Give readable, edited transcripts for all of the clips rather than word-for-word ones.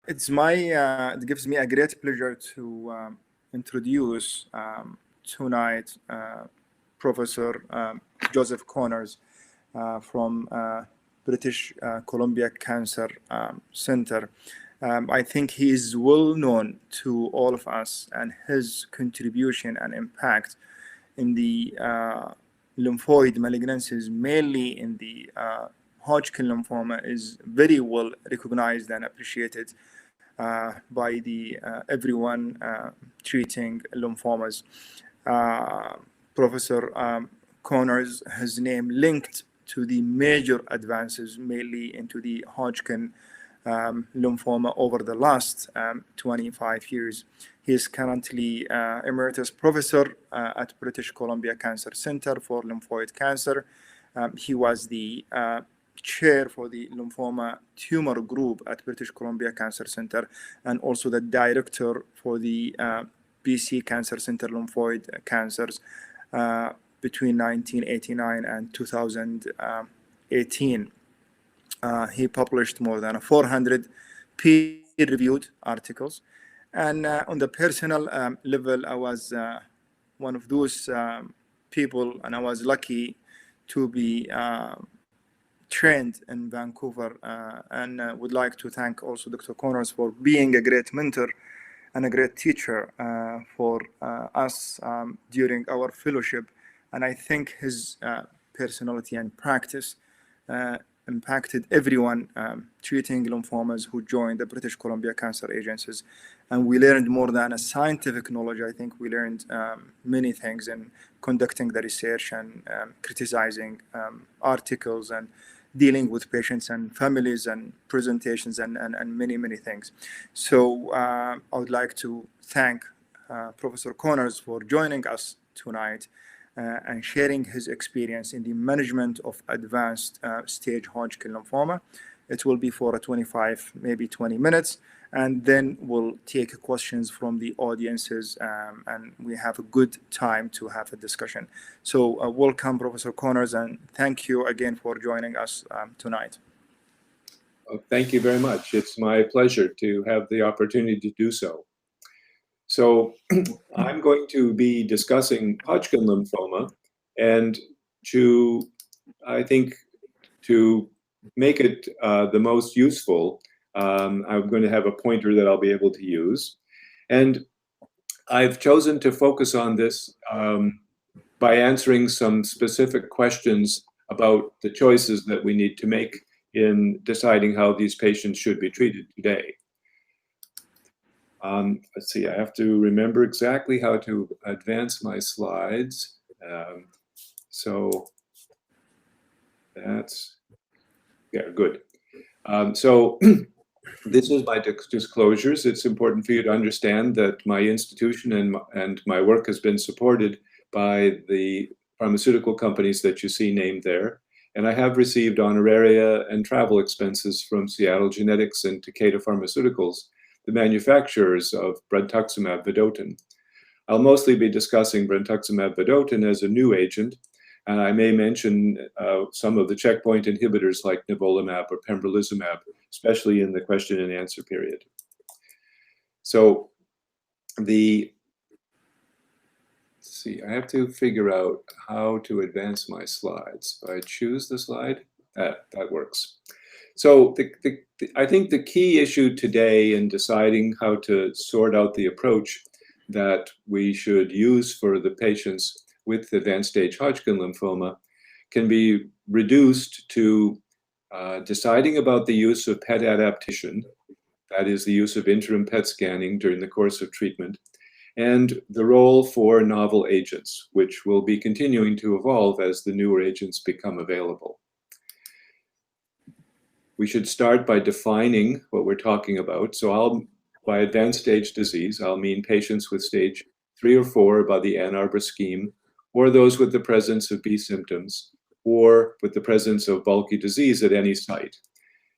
It gives me a great pleasure to introduce tonight Professor Joseph Connors from British Columbia Cancer Center. I think he is well known to all of us, and his contribution and impact in the lymphoid malignancies, mainly in the Hodgkin lymphoma, is very well recognized and appreciated by the everyone treating lymphomas. Professor Connors, his name linked to the major advances, mainly into the Hodgkin lymphoma over the last 25 years. He is currently Emeritus Professor at British Columbia Cancer Center for Lymphoid Cancer. He was the chair for the lymphoma tumor group at British Columbia Cancer Center, and also the director for the BC Cancer Center lymphoid cancers between 1989 and 2018. He published more than 400 peer-reviewed articles. And on the personal level, I was one of those people, and I was lucky to be trained in Vancouver, and would like to thank also Dr. Connors for being a great mentor and a great teacher for us during our fellowship. And I think his personality and practice impacted everyone treating lymphomas who joined the British Columbia Cancer Agencies. And we learned more than a scientific knowledge. I think we learned many things in conducting the research and criticizing articles and dealing with patients and families and presentations and many, many things. So I would like to thank Professor Connors for joining us tonight and sharing his experience in the management of advanced stage Hodgkin lymphoma. It will be for 25, maybe 20 minutes, and then we'll take questions from the audiences, and we have a good time to have a discussion. So welcome, Professor Connors, and thank you again for joining us tonight. Thank you very much. It's my pleasure to have the opportunity to do so. So I'm going to be discussing Hodgkin lymphoma, and I think to make it the most useful, I'm going to have a pointer that I'll be able to use. And I've chosen to focus on this by answering some specific questions about the choices that we need to make in deciding how these patients should be treated today. Let's see, I have to remember exactly how to advance my slides. So that's, yeah, good. So this is my disclosures. It's important for you to understand that my institution and my work has been supported by the pharmaceutical companies that you see named there. And I have received honoraria and travel expenses from Seattle Genetics and Takeda Pharmaceuticals, the manufacturers of brentuximab vedotin. I'll mostly be discussing brentuximab vedotin as a new agent, and I may mention some of the checkpoint inhibitors like nivolumab or pembrolizumab, especially in the question and answer period. So let's see, I have to figure out how to advance my slides. If I choose the slide, that works. So I think the key issue today in deciding how to sort out the approach that we should use for the patients with advanced stage Hodgkin lymphoma can be reduced to deciding about the use of PET adaptation, that is the use of interim PET scanning during the course of treatment, and the role for novel agents, which will be continuing to evolve as the newer agents become available. We should start by defining what we're talking about. So by advanced stage disease, I'll mean patients with stage 3 or 4 by the Ann Arbor scheme, or those with the presence of B symptoms, or with the presence of bulky disease at any site.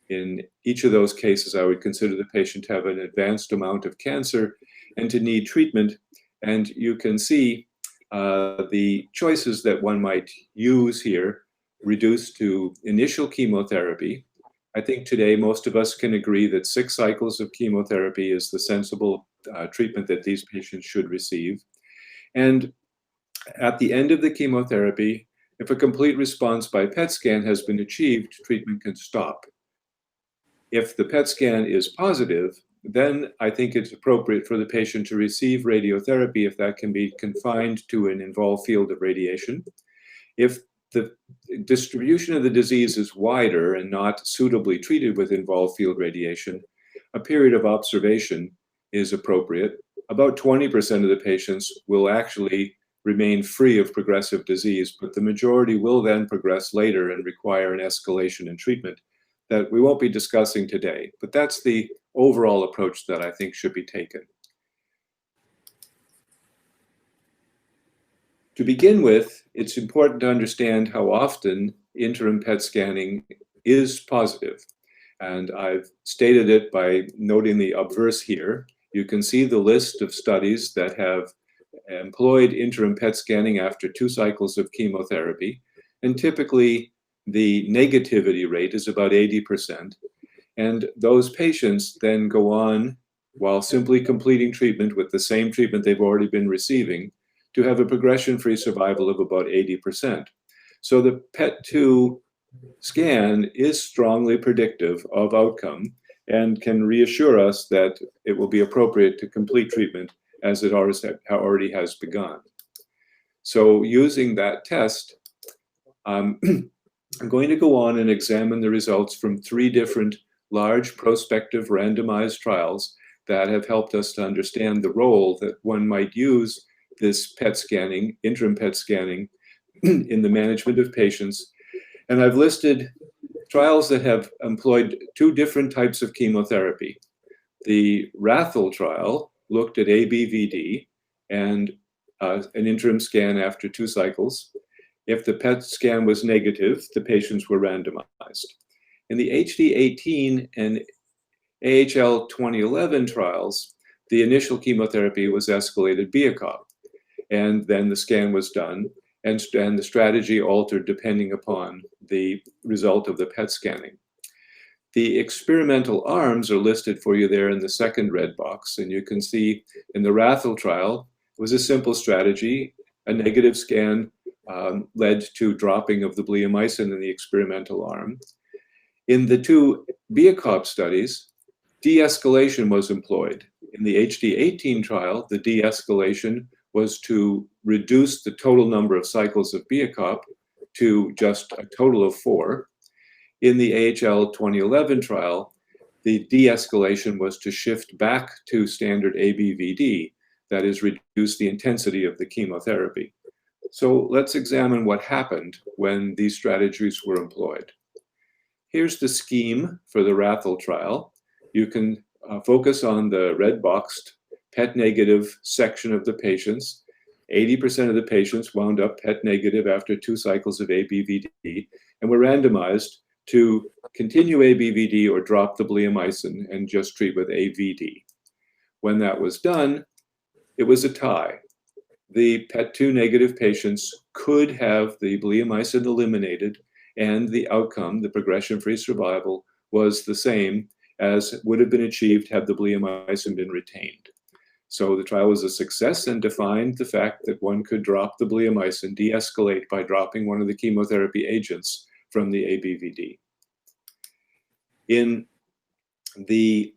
In each of those cases, I would consider the patient to have an advanced amount of cancer and to need treatment. And you can see the choices that one might use here reduced to initial chemotherapy. I think today most of us can agree that 6 cycles of chemotherapy is the sensible treatment that these patients should receive. And at the end of the chemotherapy, if a complete response by PET scan has been achieved, treatment can stop. If the PET scan is positive, then I think it's appropriate for the patient to receive radiotherapy if that can be confined to an involved field of radiation. If the distribution of the disease is wider and not suitably treated with involved field radiation, a period of observation is appropriate. About 20% of the patients will actually remain free of progressive disease, but the majority will then progress later and require an escalation in treatment that we won't be discussing today. But that's the overall approach that I think should be taken. To begin with, it's important to understand how often interim PET scanning is positive. And I've stated it by noting the obverse here. You can see the list of studies that have employed interim PET scanning after 2 cycles of chemotherapy. And typically, the negativity rate is about 80%. And those patients then go on, while simply completing treatment with the same treatment they've already been receiving, to have a progression-free survival of about 80%. So the PET-2 scan is strongly predictive of outcome and can reassure us that it will be appropriate to complete treatment as it already has begun. So using that test, I'm going to go on and examine the results from 3 different large prospective randomized trials that have helped us to understand the role that one might use this PET scanning, interim PET scanning, in the management of patients. And I've listed trials that have employed 2 different types of chemotherapy. The Rathel trial looked at ABVD and an interim scan after 2 cycles. If the PET scan was negative, the patients were randomized. In the HD18 and AHL 2011 trials, the initial chemotherapy was escalated BIACOP, and then the scan was done, and the strategy altered depending upon the result of the PET scanning. The experimental arms are listed for you there in the second red box, and you can see in the Rathel trial, it was a simple strategy. A negative scan led to dropping of the bleomycin in the experimental arm. In the 2 BIACOP studies, de-escalation was employed. In the HD18 trial, the de-escalation was to reduce the total number of cycles of BIACOP to just a total of 4. In the AHL 2011 trial, the de-escalation was to shift back to standard ABVD, that is, reduce the intensity of the chemotherapy. So let's examine what happened when these strategies were employed. Here's the scheme for the Rathel trial. You can focus on the red boxed PET negative section of the patients. 80% of the patients wound up PET negative after 2 cycles of ABVD and were randomized to continue ABVD or drop the bleomycin and just treat with AVD. When that was done, it was a tie. The PET2 negative patients could have the bleomycin eliminated, and the outcome, the progression-free survival, was the same as would have been achieved had the bleomycin been retained. So the trial was a success and defined the fact that one could drop the bleomycin, de-escalate by dropping one of the chemotherapy agents from the ABVD. In the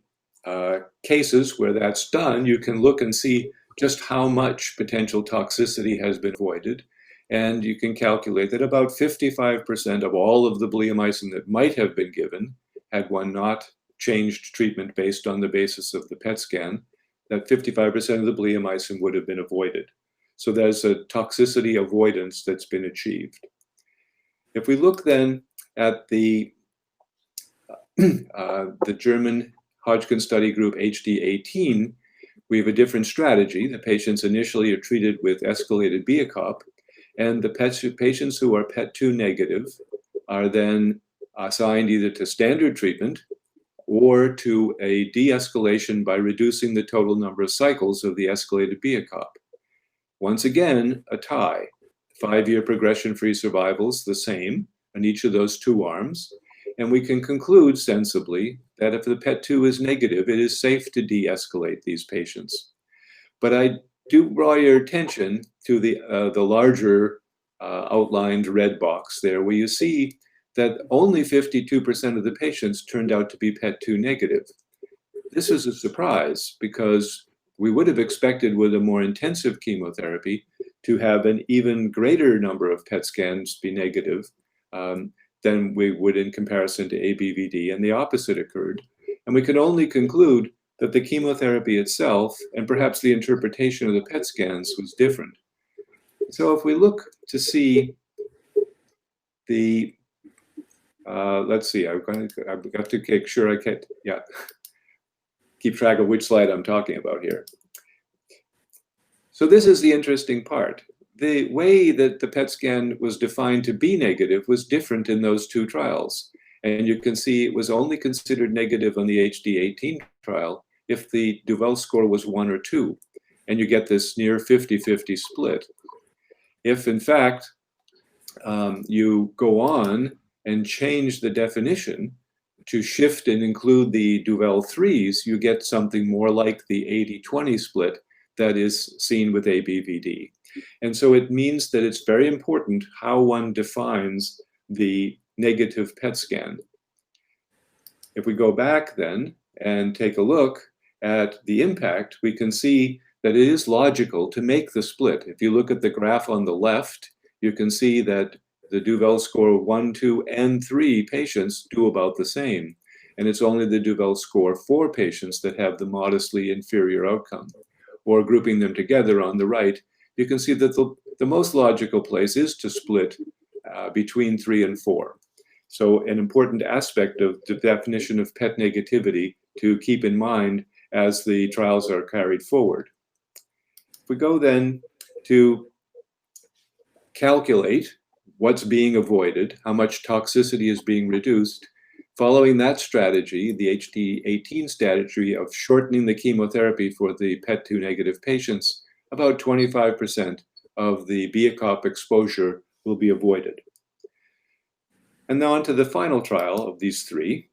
cases where that's done, you can look and see just how much potential toxicity has been avoided. And you can calculate that about 55% of all of the bleomycin that might have been given, had one not changed treatment based on the basis of the PET scan, that 55% of the bleomycin would have been avoided. So there's a toxicity avoidance that's been achieved. If we look then at the German Hodgkin study group HD18, we have a different strategy. The patients initially are treated with escalated BIACOP, and the patients who are PET2 negative are then assigned either to standard treatment or to a de-escalation by reducing the total number of cycles of the escalated BIACOP. Once again, a tie. 5-year progression-free survival is the same in each of those 2 arms. And we can conclude sensibly that if the PET2 is negative, it is safe to de-escalate these patients. But I do draw your attention to the larger outlined red box there, where you see that only 52% of the patients turned out to be PET2 negative. This is a surprise because we would have expected with a more intensive chemotherapy to have an even greater number of PET scans be negative than we would in comparison to ABVD, and the opposite occurred. And we can only conclude that the chemotherapy itself and perhaps the interpretation of the PET scans was different. So if we look to see the, let's see, I've got to make sure I can, keep track of which slide I'm talking about here. So this is the interesting part. The way that the PET scan was defined to be negative was different in those two trials. And you can see it was only considered negative on the HD18 trial if the Duvel score was 1 or 2. And you get this near 50-50 split. If, in fact, you go on and change the definition to shift and include the Duvel 3s, you get something more like the 80-20 split that is seen with ABVD. And so it means that it's very important how one defines the negative PET scan. If we go back then and take a look at the impact, we can see that it is logical to make the split. If you look at the graph on the left, you can see that the Duvel score 1, 2, and 3 patients do about the same. And it's only the Duvel score 4 patients that have the modestly inferior outcome. Or grouping them together on the right, you can see that the most logical place is to split between 3 and 4. So an important aspect of the definition of PET negativity to keep in mind as the trials are carried forward. If we go then to calculate what's being avoided, how much toxicity is being reduced, following that strategy, the HD18 strategy of shortening the chemotherapy for the PET2 negative patients, about 25% of the BIACOP exposure will be avoided. And now on to the final trial of these 3.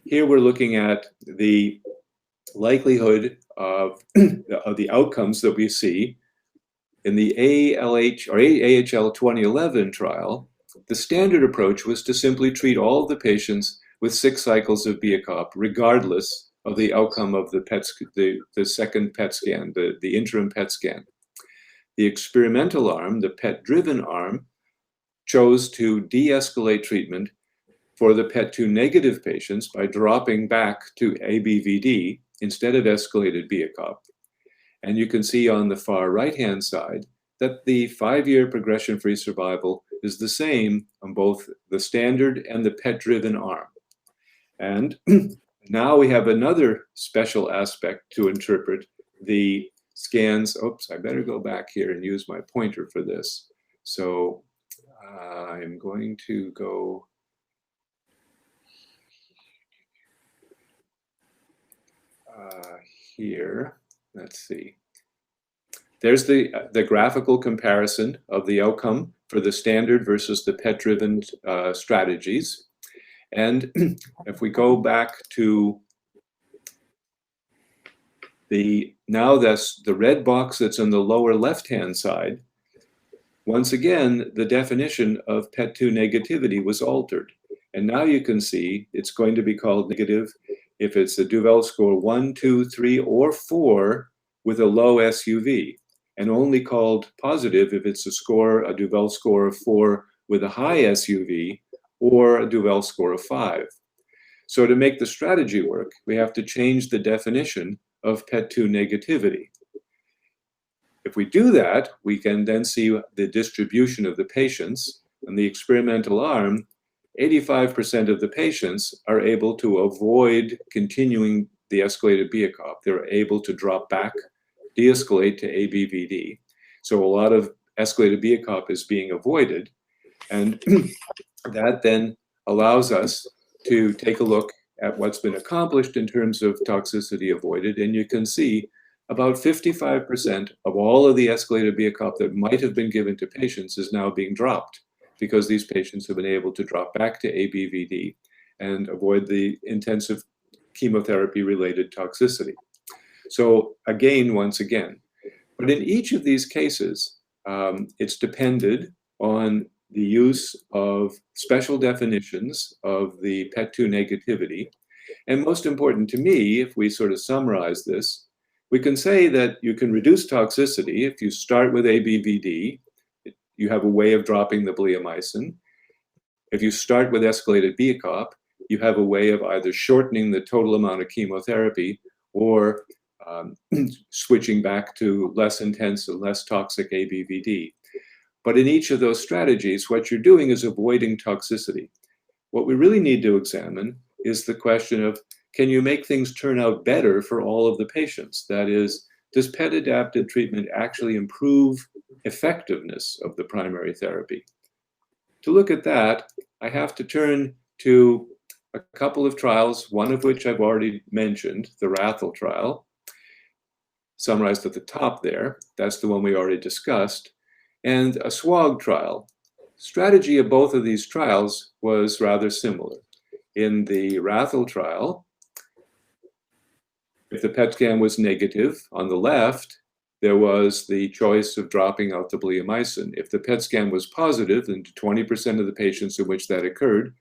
Here we're looking at the likelihood of the outcomes that we see in the ALH or AHL 2011 trial. The standard approach was to simply treat all of the patients with 6 cycles of BIACOP, regardless of the outcome of the second PET scan, the interim PET scan. The experimental arm, the PET-driven arm, chose to de-escalate treatment for the PET2 negative patients by dropping back to ABVD instead of escalated BIACOP. And you can see on the far right-hand side that the 5-year progression-free survival is the same on both the standard and the PET-driven arm. And now we have another special aspect to interpret the scans. Oops, I better go back here and use my pointer for this. So I'm going to go here. Let's see. There's the graphical comparison of the outcome for the standard versus the PET-driven strategies. And if we go back to the red box that's in the lower left-hand side, once again, the definition of PET2 negativity was altered. And now you can see it's going to be called negative if it's a Duvel score 1, 2, 3, or 4 with a low SUV, and only called positive if it's a Duvel score of 4 with a high SUV, or a Duvel score of 5. So to make the strategy work, we have to change the definition of PET2 negativity. If we do that, we can then see the distribution of the patients. In the experimental arm, 85% of the patients are able to avoid continuing the escalated BIACOP. They're able to drop back, de-escalate to ABVD. So a lot of escalated BIACOP is being avoided. And that then allows us to take a look at what's been accomplished in terms of toxicity avoided. And you can see about 55% of all of the escalated BIACOP that might have been given to patients is now being dropped because these patients have been able to drop back to ABVD. and avoid the intensive chemotherapy-related toxicity. So again, once again, but in each of these cases, it's depended on the use of special definitions of the PET2 negativity. And most important to me, if we sort of summarize this, we can say that you can reduce toxicity if you start with ABVD. You have a way of dropping the bleomycin. If you start with escalated BCOP, you have a way of either shortening the total amount of chemotherapy or switching back to less intense and less toxic ABVD. But in each of those strategies, what you're doing is avoiding toxicity. What we really need to examine is the question of, can you make things turn out better for all of the patients? That is, does PET-adapted treatment actually improve effectiveness of the primary therapy? To look at that, I have to turn to a couple of trials, one of which I've already mentioned, the Ethera Trial, summarized at the top there. That's the one we already discussed. And a SWOG trial. Strategy of both of these trials was rather similar. In the Ethera trial, if the PET scan was negative, on the left, there was the choice of dropping out the bleomycin. If the PET scan was positive, and 20% of the patients in which that occurred,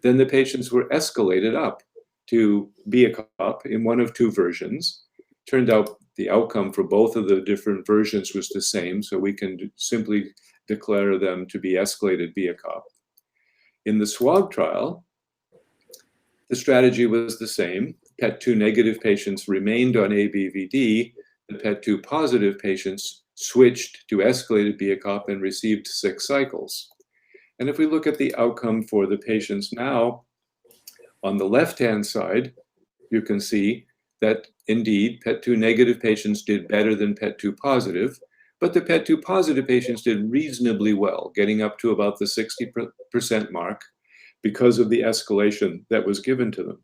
then the patients were escalated up to BCOP in one of two versions. Turned out the outcome for both of the different versions was the same, so we can simply declare them to be escalated BCOP. In the SWOG trial, the strategy was the same. PET2 negative patients remained on ABVD. The PET2 positive patients switched to escalated BCOP and received 6 cycles. And if we look at the outcome for the patients now, on the left-hand side, you can see that indeed PET2 negative patients did better than PET2 positive, but the PET2 positive patients did reasonably well, getting up to about the 60% mark because of the escalation that was given to them.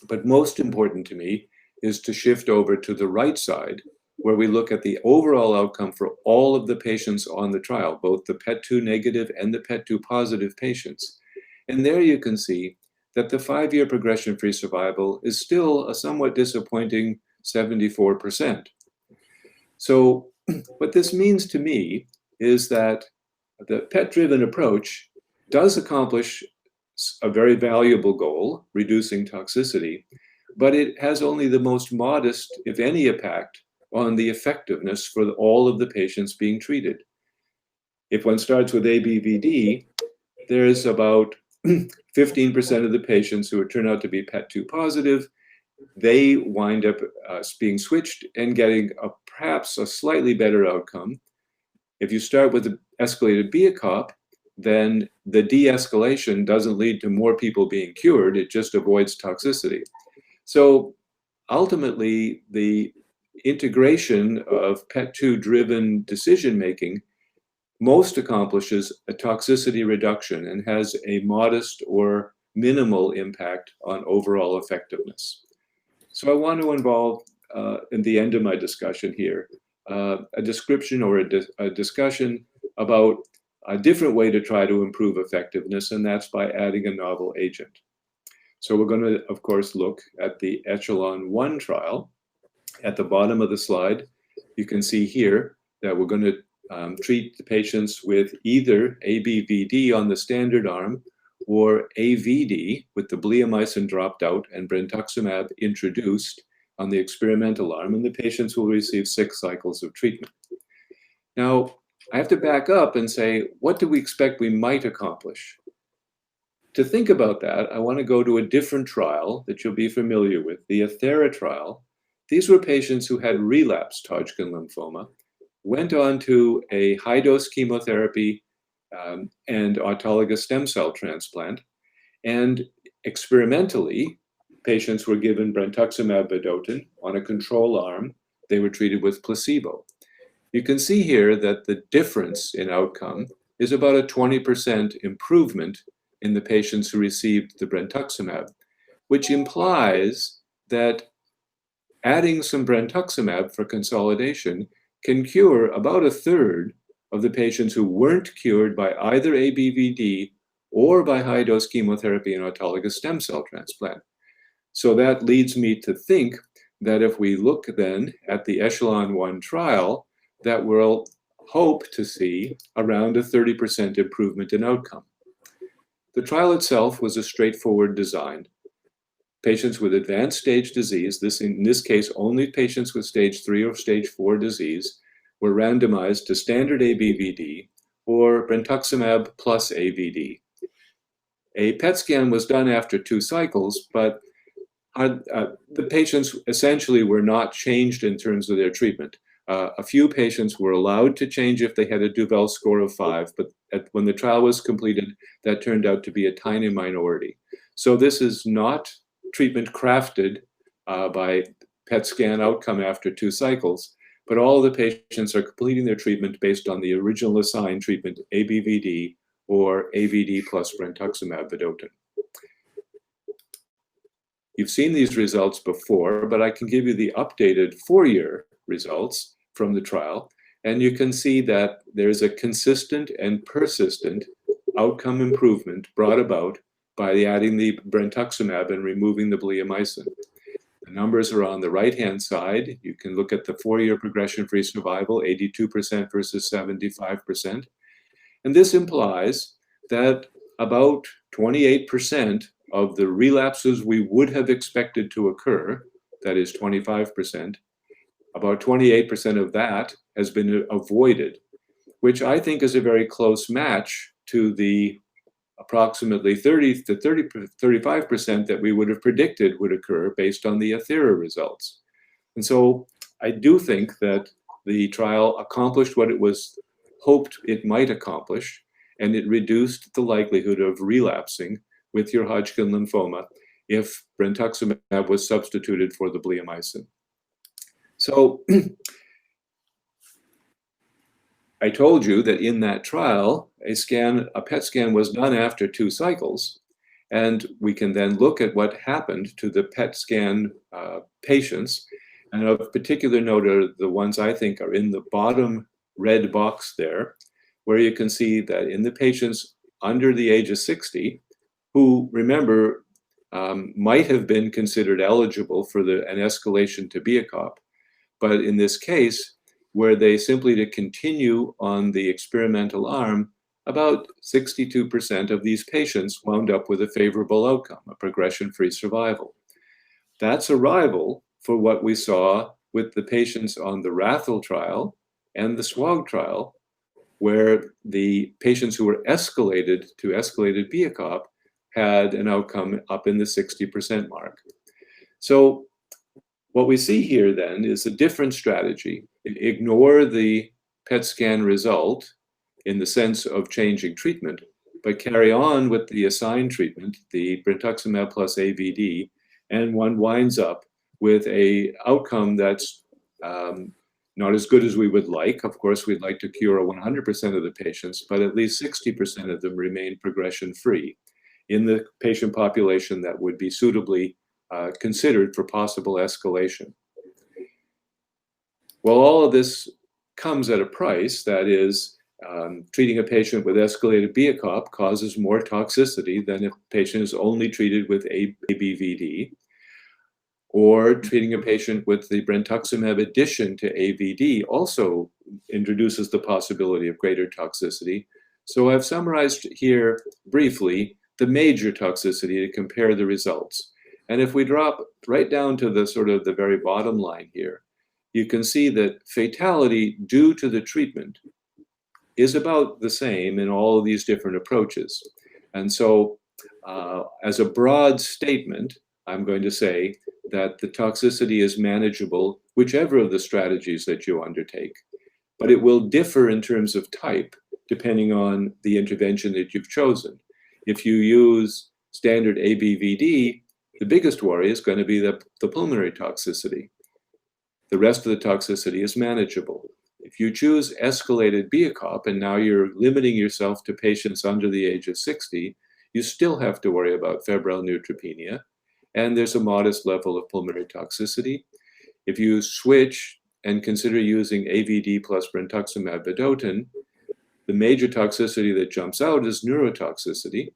But most important to me is to shift over to the right side, where we look at the overall outcome for all of the patients on the trial, both the PET2 negative and the PET2 positive patients. And there you can see that the 5-year progression-free survival is still a somewhat disappointing 74%. So what this means to me is that the PET-driven approach does accomplish a very valuable goal, reducing toxicity, but it has only the most modest, if any, impact on the effectiveness for all of the patients being treated. If one starts with ABVD, there's about 15% of the patients who turn out to be PET2 positive. They wind up being switched and getting perhaps a slightly better outcome. If you start with the escalated BCOP, then the de-escalation doesn't lead to more people being cured, it just avoids toxicity. So ultimately, the integration of PET2-driven decision-making most accomplishes a toxicity reduction and has a modest or minimal impact on overall effectiveness. So I want to involve, in the end of my discussion here, a description or a discussion about a different way to try to improve effectiveness, and that's by adding a novel agent. So we're going to, of course, look at the Echelon-1 trial. At the bottom of the slide, you can see here that we're going to treat the patients with either ABVD on the standard arm or AVD with the bleomycin dropped out and brentuximab introduced on the experimental arm, and the patients will receive 6 cycles of treatment. Now, I have to back up and say, what do we expect we might accomplish? To think about that, I want to go to a different trial that you'll be familiar with, the Ethera Trial. These were patients who had relapsed Hodgkin lymphoma, went on to a high-dose chemotherapy and autologous stem cell transplant, and experimentally, patients were given brentuximab vedotin on a control arm. They were treated with placebo. You can see here that the difference in outcome is about a 20% improvement in the patients who received the brentuximab, which implies that adding some brentuximab for consolidation can cure about 1/3 of the patients who weren't cured by either ABVD or by high-dose chemotherapy and autologous stem cell transplant. So that leads me to think that if we look then at the Echelon 1 trial, that we'll hope to see around a 30% improvement in outcome. The trial itself was a straightforward design. Patients with advanced stage disease, in this case only patients with stage 3 or stage 4 disease, were randomized to standard ABVD or brentuximab plus AVD. A PET scan was done after 2 cycles, but the patients essentially were not changed in terms of their treatment. A few patients were allowed to change if they had a Duvel score of 5, but when the trial was completed, that turned out to be a tiny minority. So this is not treatment crafted by PET scan outcome after 2 cycles, but all the patients are completing their treatment based on the original assigned treatment, ABVD or AVD plus brentuximab vedotin. You've seen these results before, but I can give you the updated 4-year results from the trial, and you can see that there's a consistent and persistent outcome improvement brought about by adding the brentuximab and removing the bleomycin. The numbers are on the right-hand side. You can look at the 4-year progression-free survival, 82% versus 75%. And this implies that about 28% of the relapses we would have expected to occur, that is 25%, about 28% of that has been avoided, which I think is a very close match to the approximately 30 to 35% that we would have predicted would occur based on the Ethera results. And so I do think that the trial accomplished what it was hoped it might accomplish, and it reduced the likelihood of relapsing with your Hodgkin lymphoma if brentuximab was substituted for the bleomycin. So I told you that in that trial, a PET scan was done after 2 cycles, and we can then look at what happened to the PET scan patients. And of particular note are the ones I think are in the bottom red box there, where you can see that in the patients under the age of 60, who, remember, might have been considered eligible for an escalation to be a COP, but in this case, where they simply to continue on the experimental arm, about 62% of these patients wound up with a favorable outcome, a progression-free survival. That's a rival for what we saw with the patients on the Rathel trial and the SWOG trial, where the patients who were escalated to escalated BIACOP had an outcome up in the 60% mark. So what we see here then is a different strategy. Ignore the PET scan result in the sense of changing treatment, but carry on with the assigned treatment, the brentuximab plus AVD, and one winds up with an outcome that's not as good as we would like. Of course, we'd like to cure 100% of the patients, but at least 60% of them remain progression-free in the patient population that would be suitably considered for possible escalation. Well, all of this comes at a price. That is, treating a patient with escalated BIACOP causes more toxicity than if a patient is only treated with ABVD, or treating a patient with the brentuximab addition to AVD also introduces the possibility of greater toxicity. So I've summarized here briefly the major toxicity to compare the results. And if we drop right down to the sort of the very bottom line here, you can see that fatality due to the treatment is about the same in all of these different approaches. And so as a broad statement, I'm going to say that the toxicity is manageable, whichever of the strategies that you undertake, but it will differ in terms of type depending on the intervention that you've chosen. If you use standard ABVD, the biggest worry is going to be the pulmonary toxicity. The rest of the toxicity is manageable. If you choose escalated BIACOP and now you're limiting yourself to patients under the age of 60, you still have to worry about febrile neutropenia, and there's a modest level of pulmonary toxicity. If you switch and consider using AVD plus brentuximab vedotin, the major toxicity that jumps out is neurotoxicity,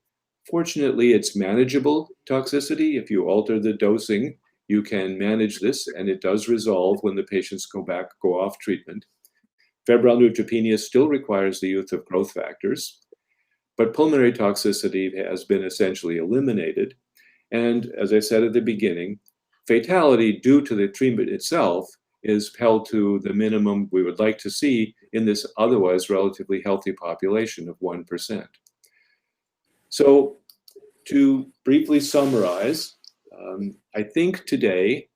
Fortunately, it's manageable toxicity. If you alter the dosing, you can manage this, and it does resolve when the patients go off treatment. Febrile neutropenia still requires the use of growth factors, but pulmonary toxicity has been essentially eliminated. And as I said at the beginning, fatality due to the treatment itself is held to the minimum we would like to see in this otherwise relatively healthy population of 1%. So to briefly summarize, I think today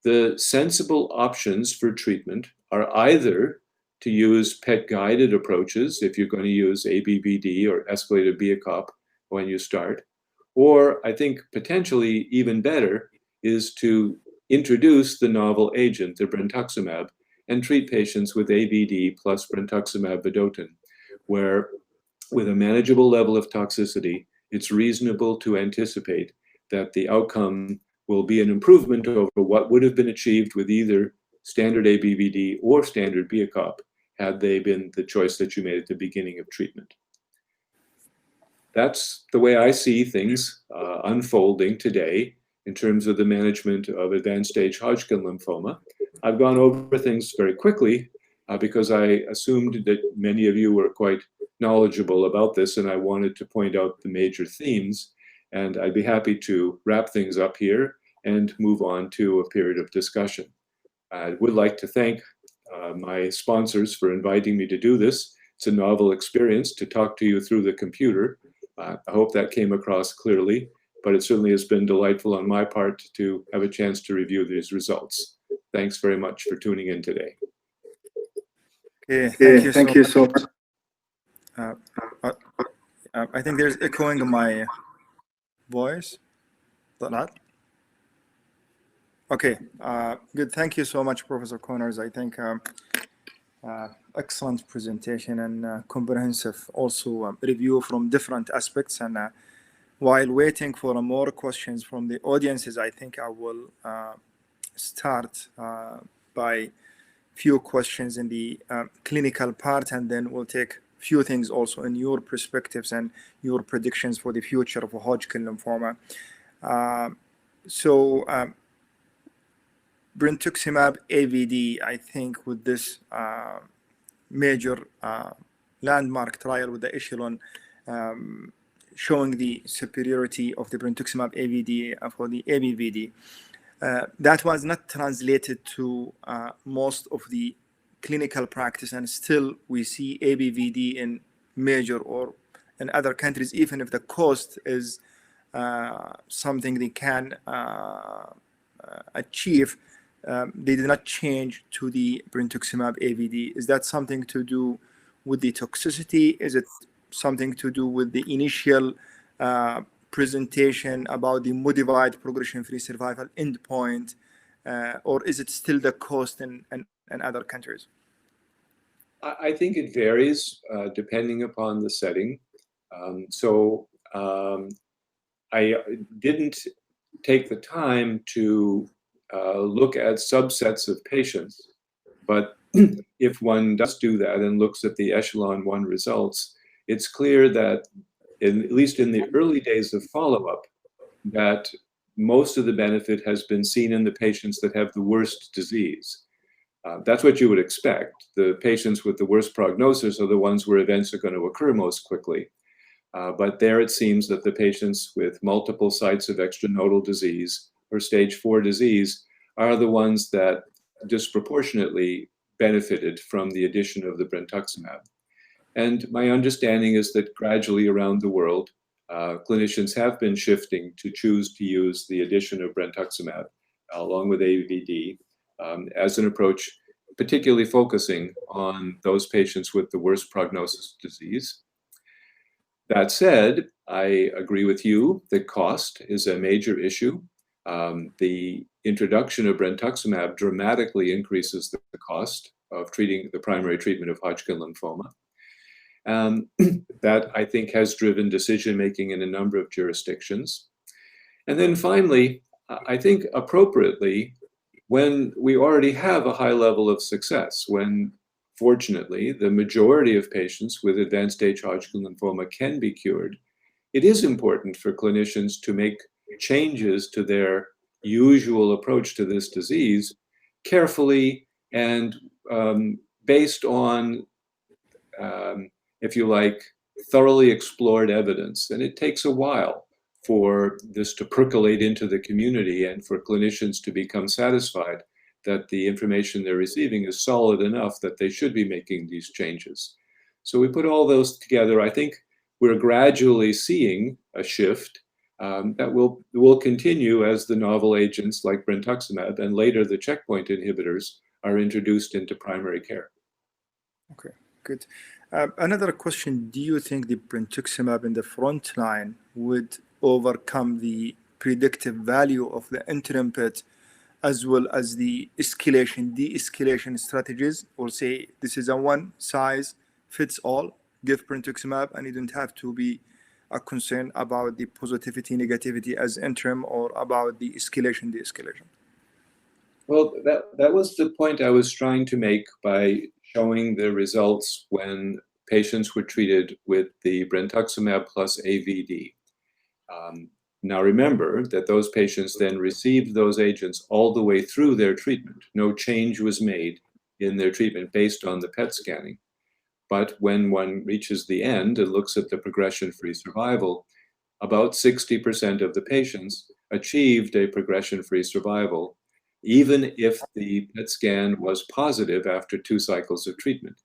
the sensible options for treatment are either to use PET-guided approaches if you're going to use ABVD or escalated BIACOP when you start, or I think potentially even better is to introduce the novel agent, the brentuximab, and treat patients with AVD plus brentuximab vedotin, where with a manageable level of toxicity, it's reasonable to anticipate that the outcome will be an improvement over what would have been achieved with either standard ABVD or standard BIACOP had they been the choice that you made at the beginning of treatment. That's the way I see things unfolding today in terms of the management of advanced stage Hodgkin lymphoma. I've gone over things very quickly because I assumed that many of you were quite knowledgeable about this, and I wanted to point out the major themes. And I'd be happy to wrap things up here and move on to a period of discussion. I would like to thank my sponsors for inviting me to do this. It's a novel experience to talk to you through the computer. I hope that came across clearly, but it certainly has been delightful on my part to have a chance to review these results. Thanks very much for tuning in today. Okay, thank you so much. I think there's echoing in my voice. Not? Okay, good. Thank you so much, Professor Connors. I think excellent presentation and comprehensive also review from different aspects. And while waiting for more questions from the audiences, I think I will start by few questions in the clinical part, and then we'll take few things also in your perspectives and your predictions for the future of Hodgkin lymphoma. Brentuximab AVD, I think with this major landmark trial with the echelon showing the superiority of the brentuximab AVD for the ABVD, that was not translated to most of the clinical practice, and still we see ABVD in major or in other countries, even if the cost is something they can achieve, they did not change to the brentuximab AVD. Is that something to do with the toxicity? Is it something to do with the initial presentation about the modified progression-free survival endpoint, or is it still the cost in other countries? I think it varies depending upon the setting. I didn't take the time to look at subsets of patients, but if one does do that and looks at the echelon 1 results, it's clear that at least in the early days of follow-up, that most of the benefit has been seen in the patients that have the worst disease. That's what you would expect. The patients with the worst prognosis are the ones where events are going to occur most quickly. But there it seems that the patients with multiple sites of extranodal disease or stage 4 disease are the ones that disproportionately benefited from the addition of the brentuximab. And my understanding is that gradually around the world, clinicians have been shifting to choose to use the addition of brentuximab along with AVD as an approach, particularly focusing on those patients with the worst prognosis disease. That said, I agree with you that cost is a major issue. The introduction of brentuximab dramatically increases the cost of treating the primary treatment of Hodgkin lymphoma. That, I think, has driven decision-making in a number of jurisdictions. And then finally, I think appropriately, when we already have a high level of success, when fortunately the majority of patients with advanced stage Hodgkin lymphoma can be cured, it is important for clinicians to make changes to their usual approach to this disease carefully and based on, if you like, thoroughly explored evidence. And it takes a while for this to percolate into the community and for clinicians to become satisfied that the information they're receiving is solid enough that they should be making these changes. So we put all those together. I think we're gradually seeing a shift that will continue as the novel agents like brentuximab and later the checkpoint inhibitors are introduced into primary care. Okay, good. Another question, do you think the brentuximab in the front line would overcome the predictive value of the interim PET as well as the de-escalation strategies, or say this is a one size fits all, give brentuximab and you don't have to be a concern about the positivity, negativity as interim or about the escalation, de-escalation? Well, that was the point I was trying to make by showing the results when patients were treated with the brentuximab plus AVD. Now remember that those patients then received those agents all the way through their treatment. No change was made in their treatment based on the PET scanning. But when one reaches the end and looks at the progression-free survival, about 60% of the patients achieved a progression-free survival, even if the PET scan was positive after 2 cycles of treatment.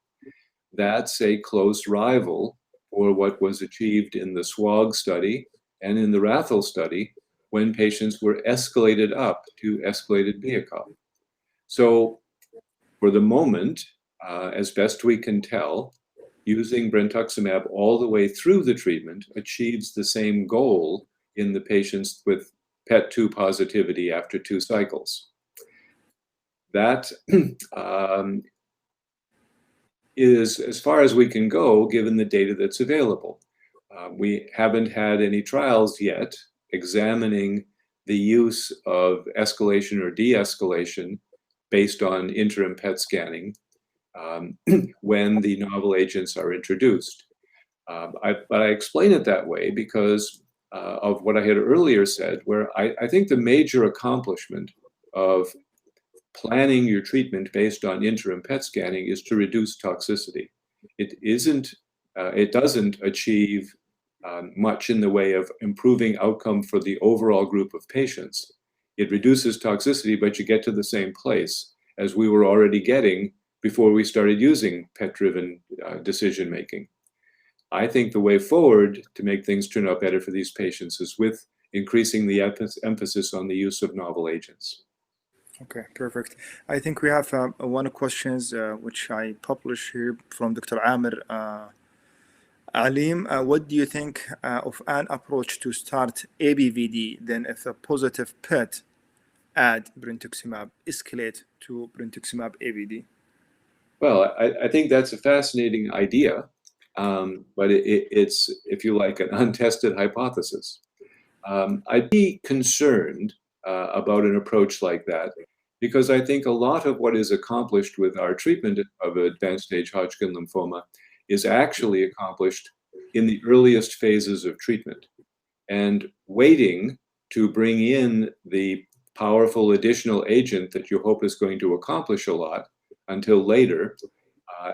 That's a close rival for what was achieved in the SWOG study and in the RATHL study when patients were escalated up to escalated Biakov. So for the moment, as best we can tell, using brentuximab all the way through the treatment achieves the same goal in the patients with PET2 positivity after 2 cycles. That is as far as we can go given the data that's available. We haven't had any trials yet examining the use of escalation or de-escalation based on interim PET scanning when the novel agents are introduced. But I explain it that way because of what I had earlier said, where I think the major accomplishment of planning your treatment based on interim PET scanning is to reduce toxicity. It doesn't achieve much in the way of improving outcome for the overall group of patients. It reduces toxicity, but you get to the same place as we were already getting before we started using PET-driven decision-making. I think the way forward to make things turn out better for these patients is with increasing the emphasis on the use of novel agents. Okay, perfect. I think we have one question which I published here from Dr. Amir Alim. What do you think of an approach to start ABVD, then if a positive PET, add brentuximab, escalate to brentuximab AVD? Well, I think that's a fascinating idea, but it's, if you like, an untested hypothesis. I'd be concerned about an approach like that because I think a lot of what is accomplished with our treatment of advanced stage Hodgkin lymphoma is actually accomplished in the earliest phases of treatment. And waiting to bring in the powerful additional agent that you hope is going to accomplish a lot until later,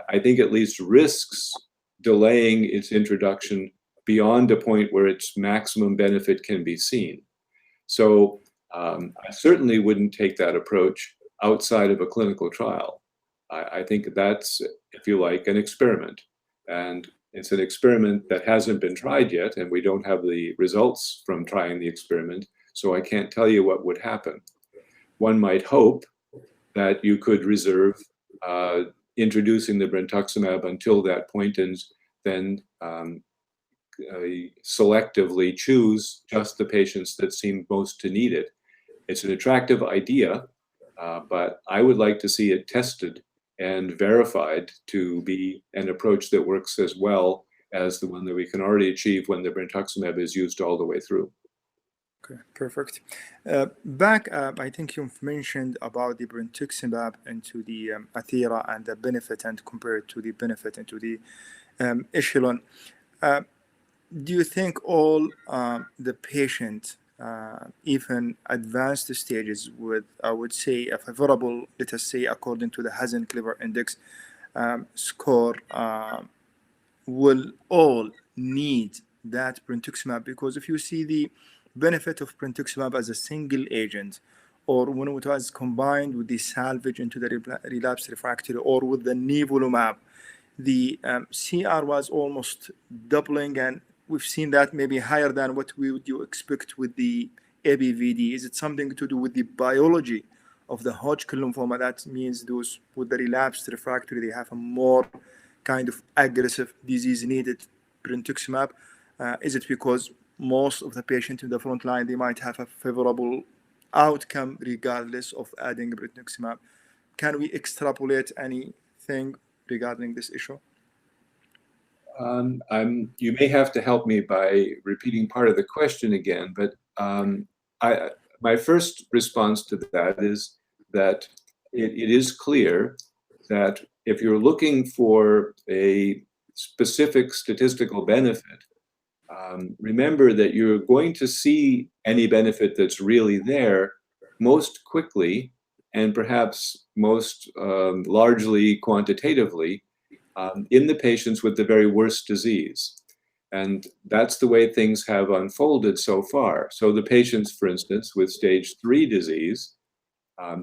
I think at least risks delaying its introduction beyond a point where its maximum benefit can be seen. So I certainly wouldn't take that approach outside of a clinical trial. I think that's, if you like, an experiment. And it's an experiment that hasn't been tried yet, and we don't have the results from trying the experiment, so I can't tell you what would happen. One might hope that you could reserve introducing the brentuximab until that point and then selectively choose just the patients that seem most to need it. It's an attractive idea, but I would like to see it tested and verified to be an approach that works as well as the one that we can already achieve when the brentuximab is used all the way through. Okay, perfect. I think you've mentioned about the brentuximab into the Ethera and the benefit and compared to the benefit into the echelon. do you think all the patient, even advanced stages with, I would say, a favorable, let us say, according to the Hazen-Clever Index score, will all need that brentuximab? Because if you see the benefit of brentuximab as a single agent, or when it was combined with the salvage into the relapse refractory, or with the nivolumab, the CR was almost doubling, and we've seen that maybe higher than what would you expect with the ABVD. Is it something to do with the biology of the Hodgkin lymphoma? That means those with the relapsed refractory, they have a more kind of aggressive disease needed brentuximab. Is it because most of the patients in the front line, they might have a favorable outcome regardless of adding brentuximab? Can we extrapolate anything regarding this issue? You may have to help me by repeating part of the question again, but my first response to that is that it is clear that if you're looking for a specific statistical benefit, remember that you're going to see any benefit that's really there most quickly and perhaps most largely quantitatively in the patients with the very worst disease. And that's the way things have unfolded so far. So the patients, for instance, with stage 3 disease,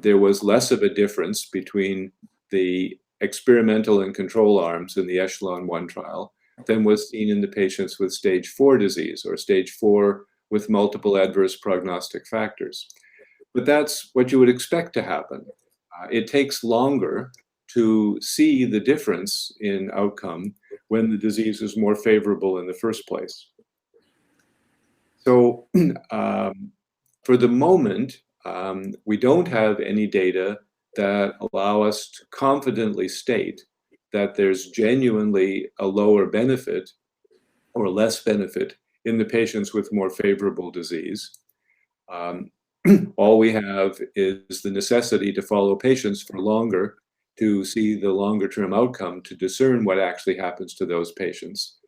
there was less of a difference between the experimental and control arms in the Echelon 1 trial than was seen in the patients with stage 4 disease, or stage 4 with multiple adverse prognostic factors. But that's what you would expect to happen. It takes longer to see the difference in outcome when the disease is more favorable in the first place. So for the moment, we don't have any data that allow us to confidently state that there's genuinely a lower benefit or less benefit in the patients with more favorable disease. All we have is the necessity to follow patients for longer to see the longer-term outcome, to discern what actually happens to those patients.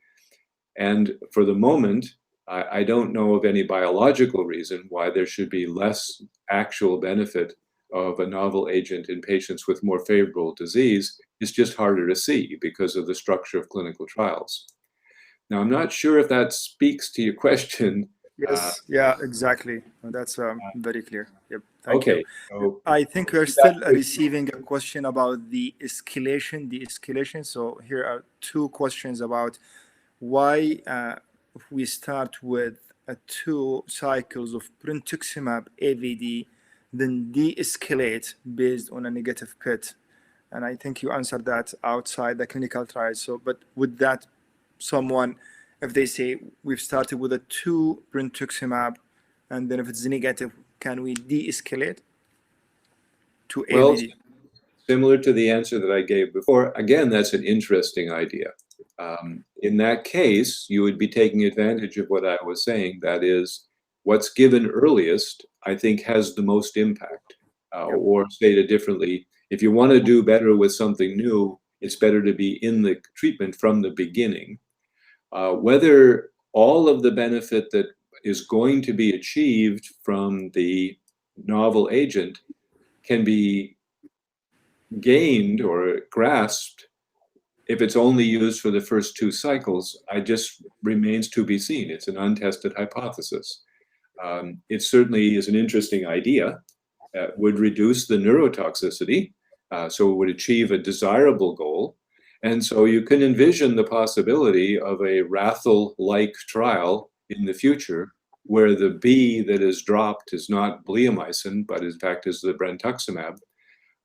And for the moment, I don't know of any biological reason why there should be less actual benefit of a novel agent in patients with more favorable disease. It's just harder to see because of the structure of clinical trials. Now, I'm not sure if that speaks to your question. Yes, yeah, exactly. That's very clear. Yep. Thank Okay. you. So I think we're still receiving a question about the de-escalation. So here are two questions about why if we start with 2 cycles of brentuximab AVD, then de-escalate based on a negative PET. And I think you answered that outside the clinical trial. So, but would that someone, if they say we've started with a 2 brentuximab, and then if it's negative, can we de-escalate to AVD? Well, similar to the answer that I gave before, again, that's an interesting idea. In that case, you would be taking advantage of what I was saying. That is, what's given earliest, I think, has the most impact. Or stated differently, if you want to do better with something new, it's better to be in the treatment from the beginning. Whether all of the benefit that is going to be achieved from the novel agent can be gained or grasped if it's only used for the first 2 cycles, I just remains to be seen. It's an untested hypothesis. It certainly is an interesting idea. Would reduce the neurotoxicity, so it would achieve a desirable goal. And so you can envision the possibility of a Rathel-like trial in the future where the B that is dropped is not bleomycin, but in fact is the brentuximab.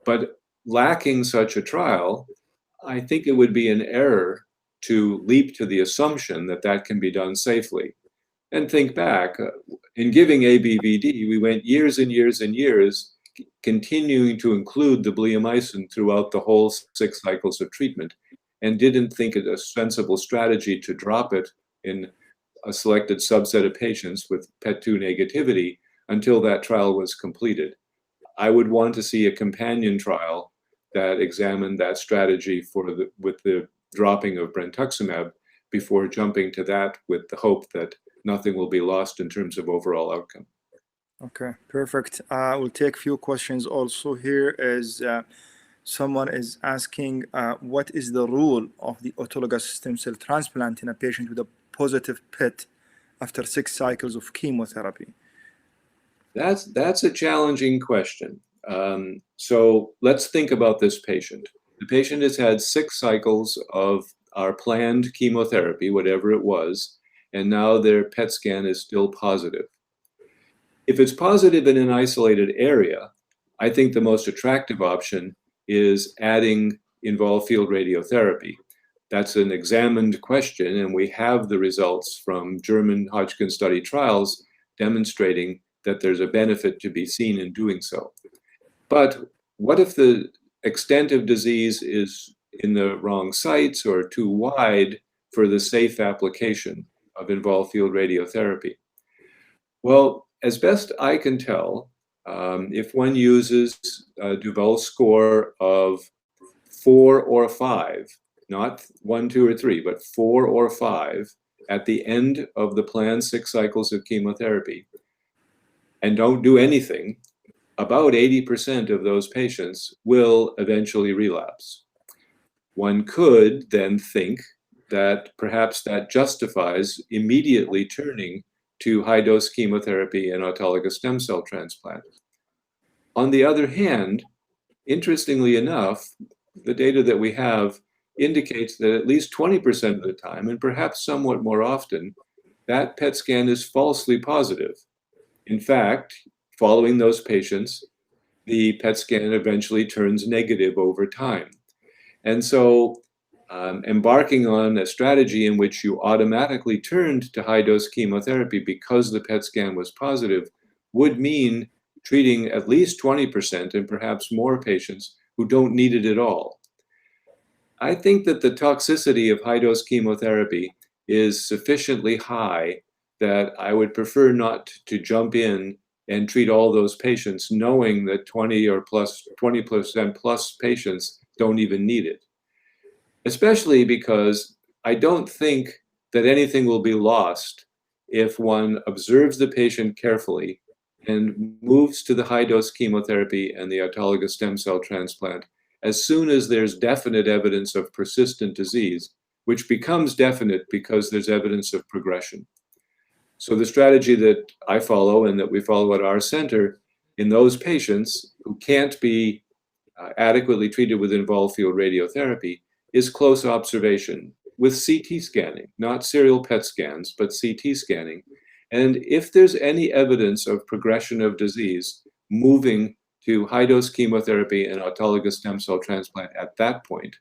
But lacking such a trial, I think it would be an error to leap to the assumption that that can be done safely. And think back, in giving ABVD, we went years and years and years continuing to include the bleomycin throughout the whole 6 cycles of treatment, and didn't think it a sensible strategy to drop it in a selected subset of patients with PET2 negativity until that trial was completed. I would want to see a companion trial that examined that strategy with the dropping of brentuximab before jumping to that with the hope that nothing will be lost in terms of overall outcome. Okay, perfect. We'll take a few questions also here. Someone is asking, what is the rule of the autologous stem cell transplant in a patient with a positive PET after 6 cycles of chemotherapy? That's a challenging question. So let's think about this patient. The patient has had 6 cycles of our planned chemotherapy, whatever it was, and now their PET scan is still positive. If it's positive in an isolated area, I think the most attractive option is adding involved field radiotherapy. That's an examined question, and we have the results from German Hodgkin study trials demonstrating that there's a benefit to be seen in doing so. But what if the extent of disease is in the wrong sites or too wide for the safe application of involved field radiotherapy? Well, as best I can tell, if one uses a Duval score of 4 or 5, not 1, 2, or 3, but 4 or 5 at the end of the planned 6 cycles of chemotherapy, and don't do anything, about 80% of those patients will eventually relapse. One could then think that perhaps that justifies immediately turning to high-dose chemotherapy and autologous stem cell transplant. On the other hand, interestingly enough, the data that we have indicates that at least 20% of the time, and perhaps somewhat more often, that PET scan is falsely positive. In fact, following those patients, the PET scan eventually turns negative over time. And so embarking on a strategy in which you automatically turned to high-dose chemotherapy because the PET scan was positive would mean treating at least 20% and perhaps more patients who don't need it at all. I think that the toxicity of high-dose chemotherapy is sufficiently high that I would prefer not to jump in and treat all those patients knowing that 20% plus patients don't even need it. Especially because I don't think that anything will be lost if one observes the patient carefully and moves to the high-dose chemotherapy and the autologous stem cell transplant as soon as there's definite evidence of persistent disease, which becomes definite because there's evidence of progression. So the strategy that I follow and that we follow at our center in those patients who can't be adequately treated with involved field radiotherapy is close observation with CT scanning, not serial PET scans, but CT scanning. And if there's any evidence of progression of disease, moving to high-dose chemotherapy and autologous stem cell transplant at that point,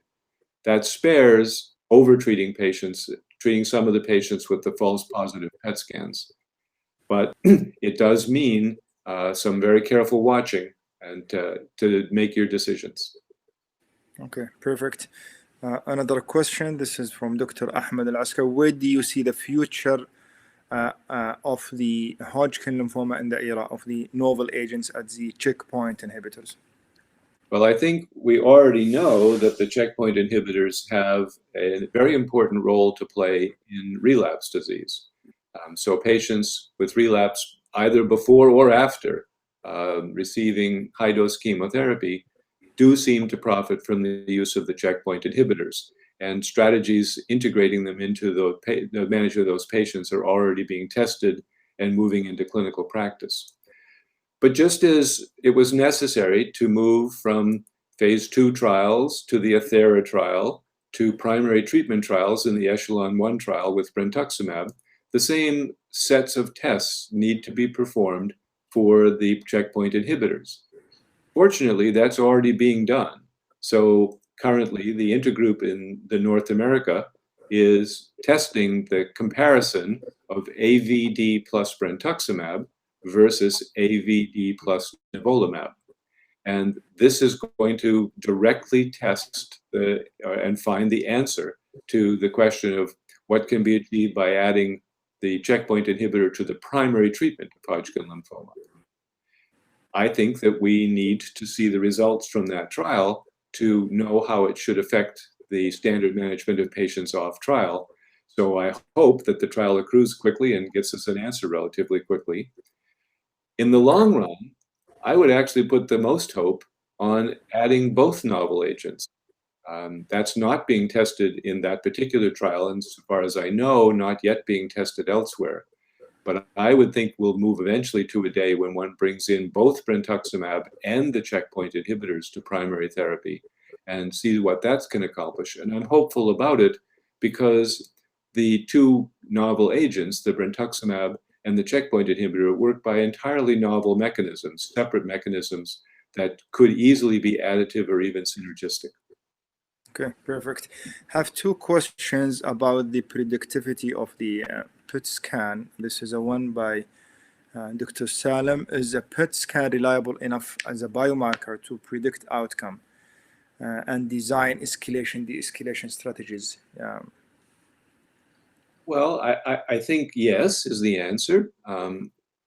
that spares over-treating patients, treating some of the patients with the false positive PET scans. But it does mean some very careful watching and to make your decisions. Okay, perfect. Another question, this is from Dr. Ahmed Al-Askar. Where do you see the future of the Hodgkin lymphoma in the era of the novel agents at the checkpoint inhibitors? Well, I think we already know that the checkpoint inhibitors have a very important role to play in relapse disease. So patients with relapse, either before or after receiving high-dose chemotherapy, do seem to profit from the use of the checkpoint inhibitors. And strategies integrating them into the management of those patients are already being tested and moving into clinical practice. But just as it was necessary to move from phase 2 trials to the Ethera trial to primary treatment trials in the Echelon 1 trial with brentuximab, the same sets of tests need to be performed for the checkpoint inhibitors. Fortunately, that's already being done. So currently, the intergroup in North America is testing the comparison of AVD plus brentuximab versus AVD plus nivolumab. And this is going to directly test and find the answer to the question of what can be achieved by adding the checkpoint inhibitor to the primary treatment of Hodgkin lymphoma. I think that we need to see the results from that trial to know how it should affect the standard management of patients off trial. So I hope that the trial accrues quickly and gets us an answer relatively quickly. In the long run, I would actually put the most hope on adding both novel agents. That's not being tested in that particular trial, and so far as I know, not yet being tested elsewhere. But I would think we'll move eventually to a day when one brings in both brentuximab and the checkpoint inhibitors to primary therapy and see what that's going to accomplish. And I'm hopeful about it because the two novel agents, the brentuximab and the checkpoint inhibitor, work by entirely novel mechanisms, separate mechanisms that could easily be additive or even synergistic. Okay, perfect. Have two questions about the predictivity of the PET scan. This is a one by Dr. Salem. Is a PET scan reliable enough as a biomarker to predict outcome and design escalation, de-escalation strategies? Well, I think yes is the answer.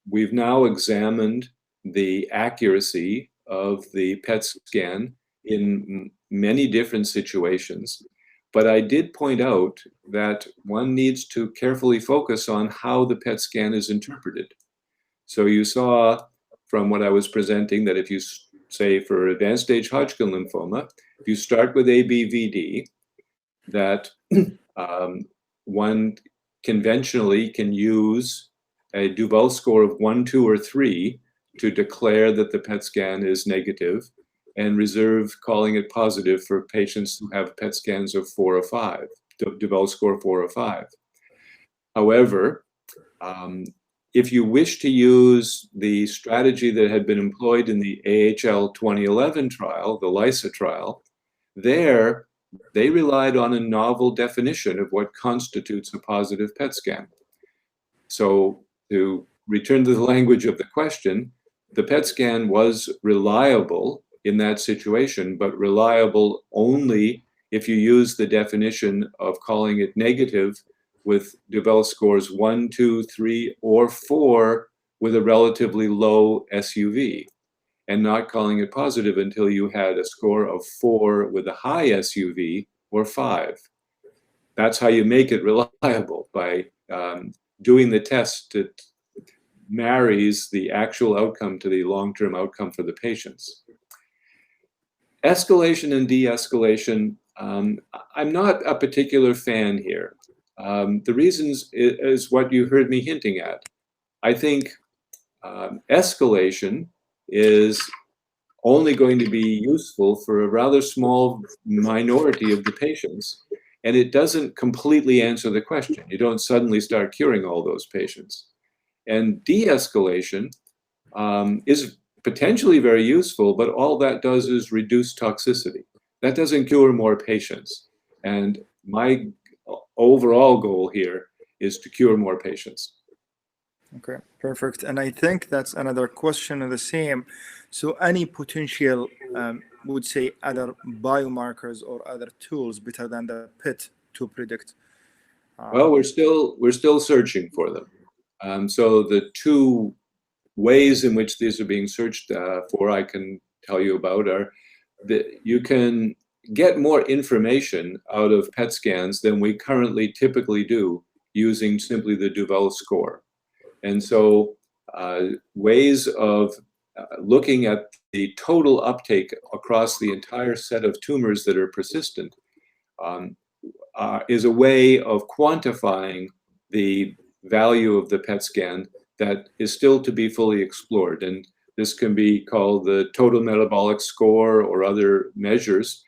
We've now examined the accuracy of the PET scan in many different situations. But I did point out that one needs to carefully focus on how the PET scan is interpreted. So you saw from what I was presenting that if you say for advanced stage Hodgkin lymphoma, if you start with ABVD, that one conventionally can use a Duval score of 1, 2, or 3 to declare that the PET scan is negative and reserve calling it positive for patients who have PET scans of 4 or 5, Duval score 4 or 5. However, if you wish to use the strategy that had been employed in the AHL 2011 trial, the LYSA trial, there they relied on a novel definition of what constitutes a positive PET scan. So to return to the language of the question, the PET scan was reliable in that situation, but reliable only if you use the definition of calling it negative with Duval scores 1, 2, 3, or 4 with a relatively low SUV, and not calling it positive until you had a score of 4 with a high SUV or 5. That's how you make it reliable, by doing the test that marries the actual outcome to the long-term outcome for the patients. Escalation and de-escalation, I'm not a particular fan here. The reasons is what you heard me hinting at. I think escalation is only going to be useful for a rather small minority of the patients, and it doesn't completely answer the question. You don't suddenly start curing all those patients. And de-escalation is potentially very useful, but all that does is reduce toxicity. That doesn't cure more patients. And my overall goal here is to cure more patients. Okay, perfect. And I think that's another question of the same. So any potential, would say, other biomarkers or other tools better than the PET to predict? Well, we're still searching for them. So the two ways in which these are being searched for, I can tell you about, are that you can get more information out of PET scans than we currently typically do using simply the Duval score. And so ways of looking at the total uptake across the entire set of tumors that are persistent is a way of quantifying the value of the PET scan that is still to be fully explored. And this can be called the total metabolic score or other measures.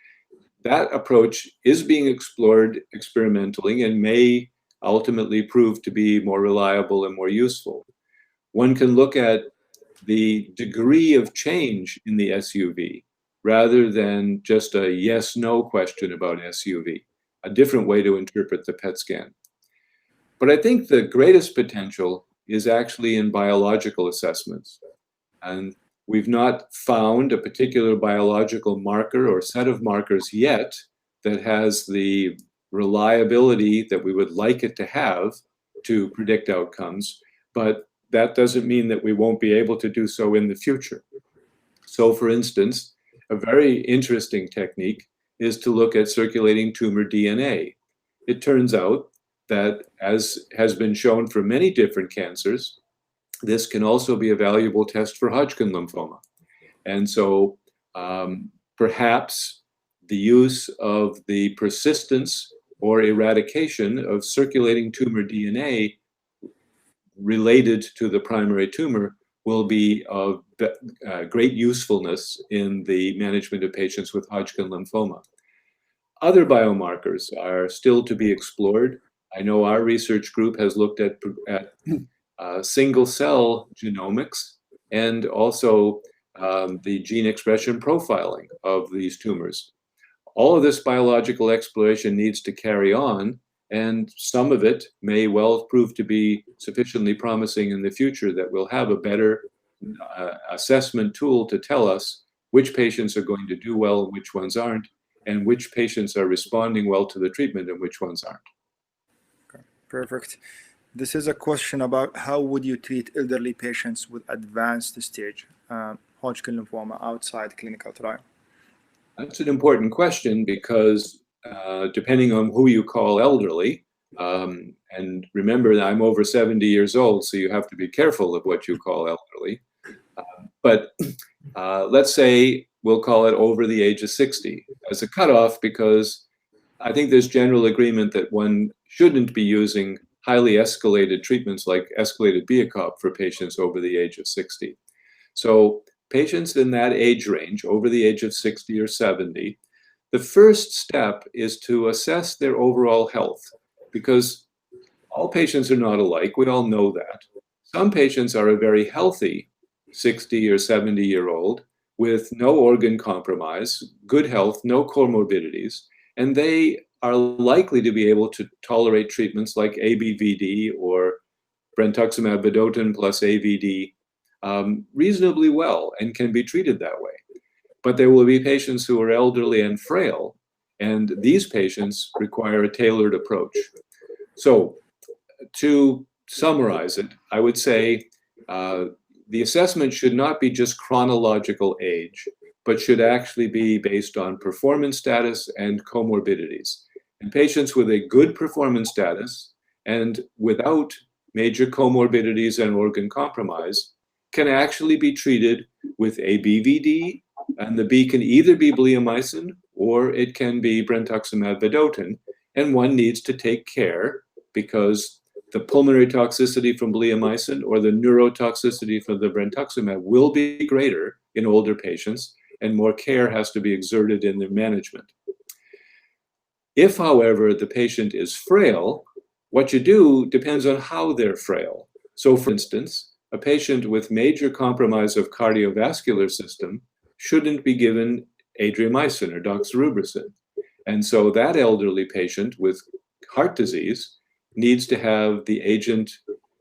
That approach is being explored experimentally and may ultimately prove to be more reliable and more useful. One can look at the degree of change in the SUV rather than just a yes-no question about SUV, a different way to interpret the PET scan. But I think the greatest potential is actually in biological assessments. And we've not found a particular biological marker or set of markers yet that has the reliability that we would like it to have to predict outcomes, but that doesn't mean that we won't be able to do so in the future. So for instance, a very interesting technique is to look at circulating tumor DNA. It turns out that, as has been shown for many different cancers, this can also be a valuable test for Hodgkin lymphoma. And so perhaps the use of the persistence or eradication of circulating tumor DNA related to the primary tumor will be of great usefulness in the management of patients with Hodgkin lymphoma. Other biomarkers are still to be explored. I know our research group has looked at single cell genomics and also the gene expression profiling of these tumors. All of this biological exploration needs to carry on, and some of it may well prove to be sufficiently promising in the future that we'll have a better assessment tool to tell us which patients are going to do well and which ones aren't, and which patients are responding well to the treatment and which ones aren't. Okay, perfect. This is a question about how would you treat elderly patients with advanced stage Hodgkin lymphoma outside clinical trial? That's an important question because depending on who you call elderly, and remember that I'm over 70 years old, so you have to be careful of what you call elderly. But let's say we'll call it over the age of 60 as a cutoff, because I think there's general agreement that one shouldn't be using highly escalated treatments like escalated BIACOP for patients over the age of 60. So patients in that age range, over the age of 60 or 70, the first step is to assess their overall health, because all patients are not alike. We all know that. Some patients are a very healthy 60 or 70-year-old with no organ compromise, good health, no comorbidities, and they are likely to be able to tolerate treatments like ABVD or brentuximab vedotin plus AVD reasonably well and can be treated that way. But there will be patients who are elderly and frail, and these patients require a tailored approach. So to summarize it, I would say the assessment should not be just chronological age, but should actually be based on performance status and comorbidities. And patients with a good performance status and without major comorbidities and organ compromise can actually be treated with ABVD, and the B can either be bleomycin or it can be brentuximab vedotin, and one needs to take care because the pulmonary toxicity from bleomycin or the neurotoxicity from the brentuximab will be greater in older patients, and more care has to be exerted in their management. If, however, the patient is frail, what you do depends on how they're frail. So, for instance, a patient with major compromise of cardiovascular system shouldn't be given adriamycin or doxorubicin. And so that elderly patient with heart disease needs to have the agent,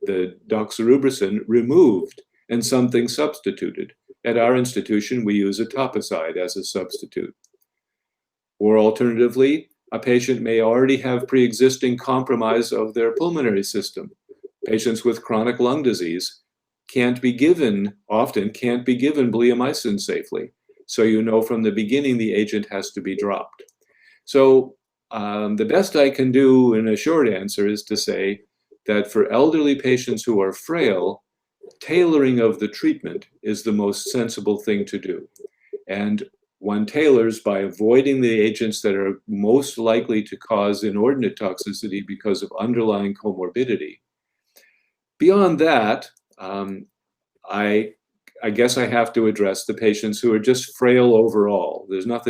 the doxorubicin, removed and something substituted. At our institution, we use etoposide as a substitute. Or alternatively, a patient may already have pre-existing compromise of their pulmonary system. Patients with chronic lung disease often can't be given bleomycin safely. So you know from the beginning the agent has to be dropped. So the best I can do in a short answer is to say that for elderly patients who are frail, tailoring of the treatment is the most sensible thing to do. And one tailors by avoiding the agents that are most likely to cause inordinate toxicity because of underlying comorbidity. Beyond that, I guess I have to address the patients who are just frail overall. There's no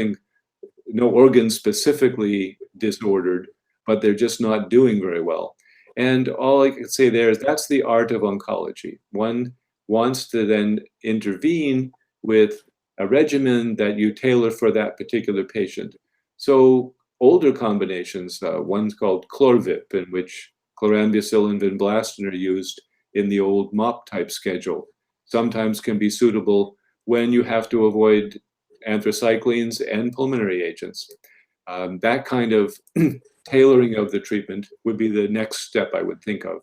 organ specifically disordered, but they're just not doing very well. And all I can say there is that's the art of oncology. One wants to then intervene with a regimen that you tailor for that particular patient. So older combinations, one's called Chlorvip, in which chlorambucil and vinblastine are used in the old MOP type schedule, sometimes can be suitable when you have to avoid anthracyclines and pulmonary agents. That kind of tailoring of the treatment would be the next step I would think of.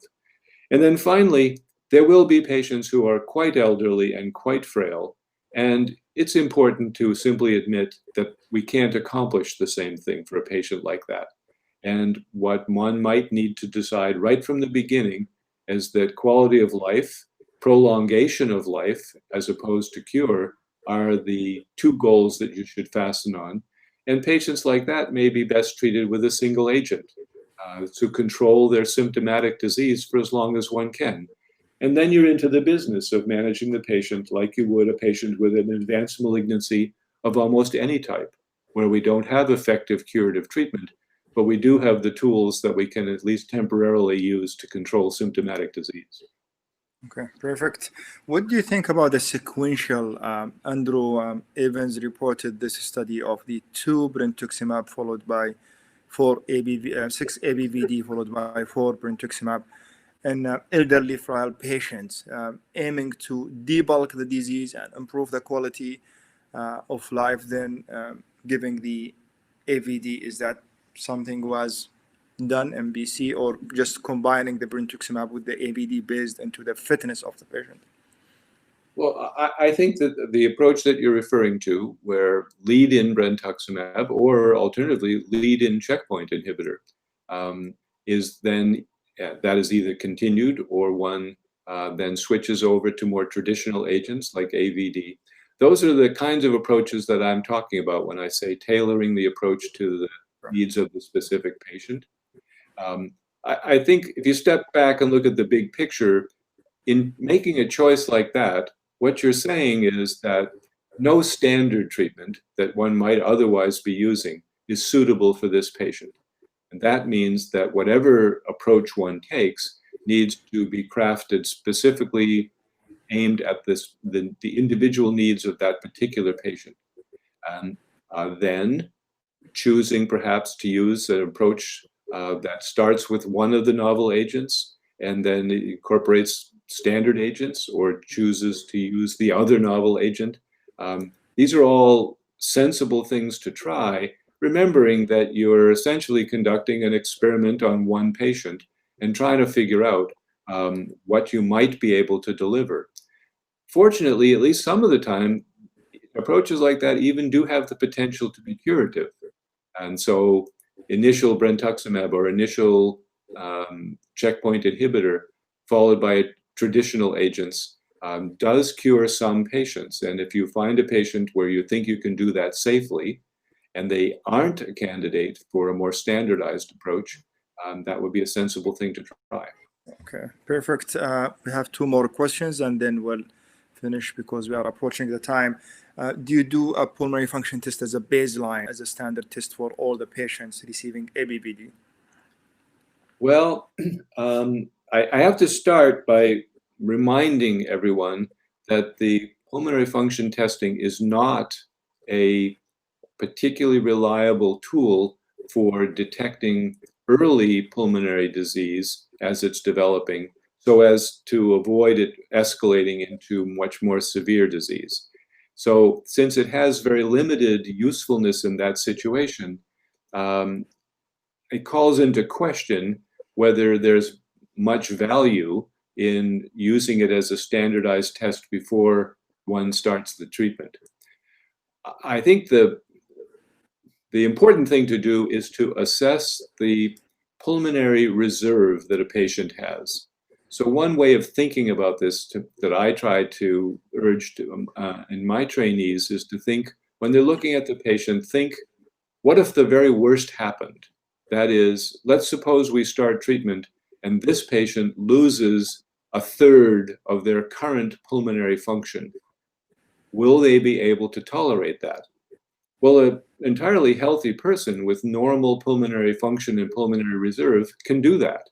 And then finally, there will be patients who are quite elderly and quite frail, and it's important to simply admit that we can't accomplish the same thing for a patient like that. And what one might need to decide right from the beginning is that quality of life, prolongation of life, as opposed to cure, are the two goals that you should fasten on. And patients like that may be best treated with a single agent to control their symptomatic disease for as long as one can. And then you're into the business of managing the patient like you would a patient with an advanced malignancy of almost any type, where we don't have effective curative treatment, but we do have the tools that we can at least temporarily use to control symptomatic disease. Okay, perfect. What do you think about the sequential? Andrew Evans reported this study of the 2 brentuximab followed by 6 ABVD followed by 4 brentuximab in elderly frail patients, aiming to debulk the disease and improve the quality of life, then giving the AVD. Is that something was done in BC, or just combining the brentuximab with the ABD based into the fitness of the patient? Well, I think that the approach that you're referring to, where lead-in brentuximab or alternatively lead-in checkpoint inhibitor, is then that is either continued or one then switches over to more traditional agents like AVD. Those are the kinds of approaches that I'm talking about when I say tailoring the approach to the needs of the specific patient. I think if you step back and look at the big picture, in making a choice like that, what you're saying is that no standard treatment that one might otherwise be using is suitable for this patient. And that means that whatever approach one takes needs to be crafted specifically aimed at the individual needs of that particular patient. And then choosing perhaps to use an approach that starts with one of the novel agents and then incorporates standard agents, or chooses to use the other novel agent. These are all sensible things to try, remembering that you're essentially conducting an experiment on one patient and trying to figure out what you might be able to deliver. Fortunately, at least some of the time, approaches like that even do have the potential to be curative. And so initial brentuximab or initial checkpoint inhibitor followed by traditional agents does cure some patients. And if you find a patient where you think you can do that safely and they aren't a candidate for a more standardized approach, that would be a sensible thing to try. Okay, perfect. We have 2 more questions and then we'll finish because we are approaching the time. Do you do a pulmonary function test as a baseline, as a standard test for all the patients receiving ABVD? Well, I have to start by reminding everyone that the pulmonary function testing is not a particularly reliable tool for detecting early pulmonary disease as it's developing, so as to avoid it escalating into much more severe disease. So since it has very limited usefulness in that situation, it calls into question whether there's much value in using it as a standardized test before one starts the treatment. I think the important thing to do is to assess the pulmonary reserve that a patient has. So one way of thinking about this that I try to urge in my trainees is to think, when they're looking at the patient, think, what if the very worst happened? That is, let's suppose we start treatment and this patient loses a third of their current pulmonary function. Will they be able to tolerate that? Well, an entirely healthy person with normal pulmonary function and pulmonary reserve can do that.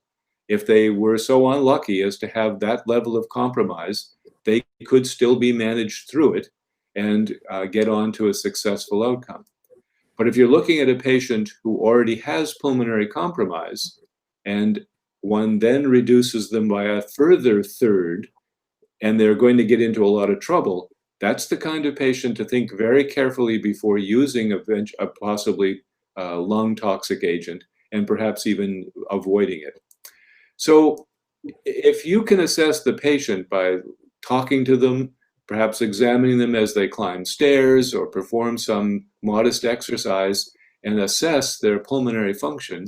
If they were so unlucky as to have that level of compromise, they could still be managed through it and get on to a successful outcome. But if you're looking at a patient who already has pulmonary compromise and one then reduces them by a further third and they're going to get into a lot of trouble, that's the kind of patient to think very carefully before using a possibly lung toxic agent and perhaps even avoiding it. So if you can assess the patient by talking to them, perhaps examining them as they climb stairs or perform some modest exercise and assess their pulmonary function,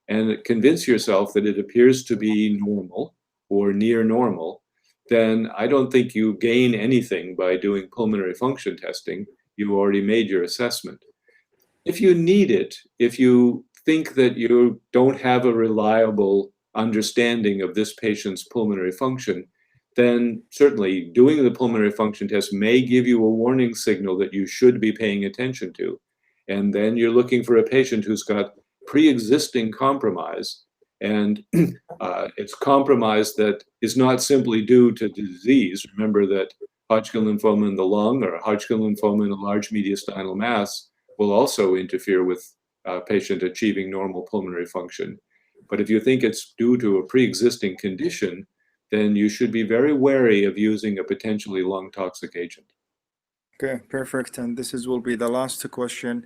and convince yourself that it appears to be normal or near normal, then I don't think you gain anything by doing pulmonary function testing. You already made your assessment. If you need it, if you think that you don't have a reliable understanding of this patient's pulmonary function, then certainly doing the pulmonary function test may give you a warning signal that you should be paying attention to. And then you're looking for a patient who's got pre-existing compromise, and it's compromise that is not simply due to disease. Remember that Hodgkin lymphoma in the lung or Hodgkin lymphoma in a large mediastinal mass will also interfere with a patient achieving normal pulmonary function. But if you think it's due to a pre-existing condition, then you should be very wary of using a potentially lung toxic agent. Okay, perfect. And will be the last question.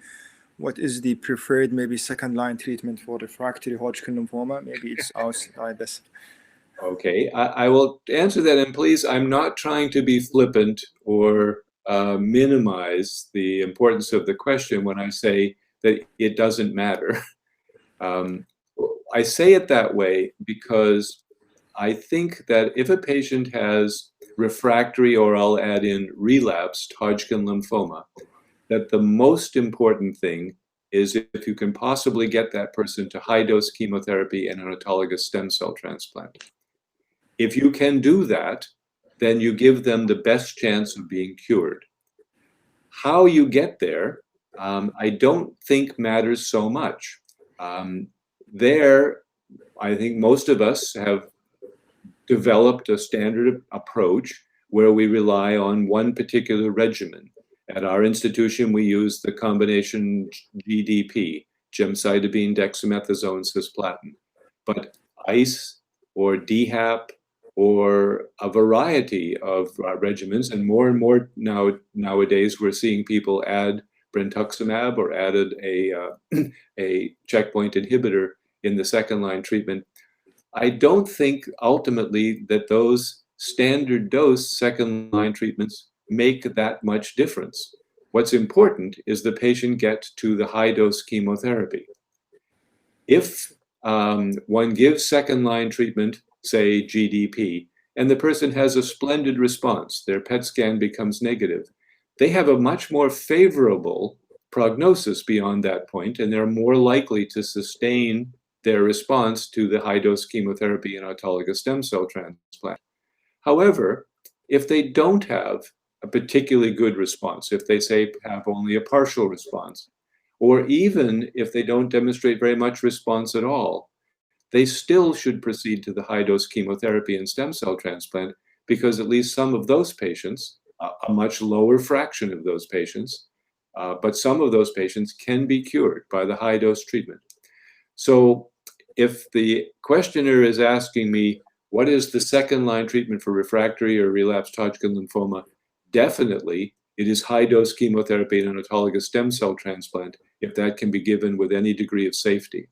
What is the preferred, maybe second-line treatment for refractory Hodgkin lymphoma? Maybe it's outside this. Okay, I will answer that. And please, I'm not trying to be flippant or minimize the importance of the question when I say that it doesn't matter. I say it that way because I think that if a patient has refractory, or I'll add in relapsed Hodgkin lymphoma, that the most important thing is if you can possibly get that person to high-dose chemotherapy and an autologous stem cell transplant. If you can do that, then you give them the best chance of being cured. How you get there, I don't think matters so much. I think most of us have developed a standard approach where we rely on one particular regimen. At our institution, we use the combination GDP, gemcitabine, dexamethasone, cisplatin. But ICE or DHAP or a variety of regimens, and more nowadays we're seeing people add brentuximab or added a checkpoint inhibitor in the second-line treatment. I don't think ultimately that those standard dose second-line treatments make that much difference. What's important is the patient get to the high-dose chemotherapy. If one gives second-line treatment, say GDP, and the person has a splendid response, their PET scan becomes negative, they have a much more favorable prognosis beyond that point, and they're more likely to sustain their response to the high-dose chemotherapy and autologous stem cell transplant. However, if they don't have a particularly good response, if they say have only a partial response, or even if they don't demonstrate very much response at all, they still should proceed to the high-dose chemotherapy and stem cell transplant, because at least some of those patients, a much lower fraction of those patients, but some of those patients can be cured by the high-dose treatment. So if the questioner is asking me, what is the second-line treatment for refractory or relapsed Hodgkin lymphoma? Definitely, it is high-dose chemotherapy and an autologous stem cell transplant, if that can be given with any degree of safety.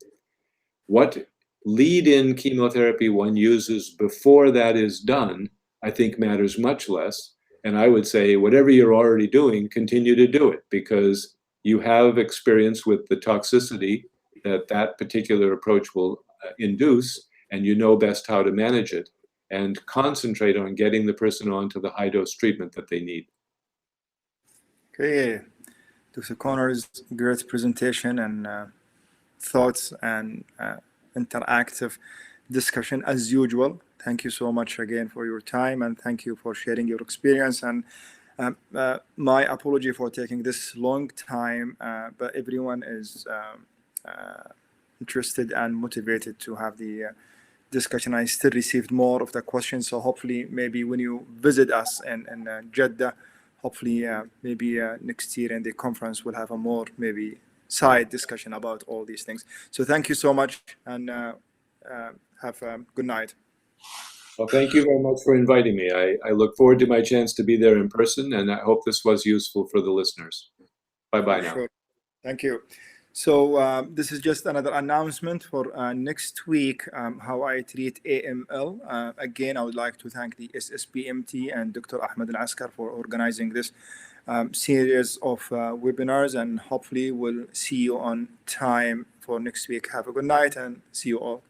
What lead-in chemotherapy one uses before that is done, I think matters much less. And I would say, whatever you're already doing, continue to do it, because you have experience with the toxicity that that particular approach will induce, and you know best how to manage it, and concentrate on getting the person onto the high-dose treatment that they need. Okay, Dr. Connor's great presentation and thoughts and interactive discussion as usual. Thank you so much again for your time, and thank you for sharing your experience. And my apology for taking this long time, but everyone is interested and motivated to have the discussion. I still received more of the questions, so hopefully maybe when you visit us in Jeddah, hopefully maybe next year in the conference we'll have a more maybe side discussion about all these things. So thank you so much, and have a good night. Well, thank you very much for inviting me. I look forward to my chance to be there in person, and I hope this was useful for the listeners. Bye-bye now. Sure. Thank you. So this is just another announcement for next week, how I treat AML. Again, I would like to thank the SSBMT and Dr. Ahmed Al-Askar for organizing this series of webinars, and hopefully we'll see you on time for next week. Have a good night and see you all.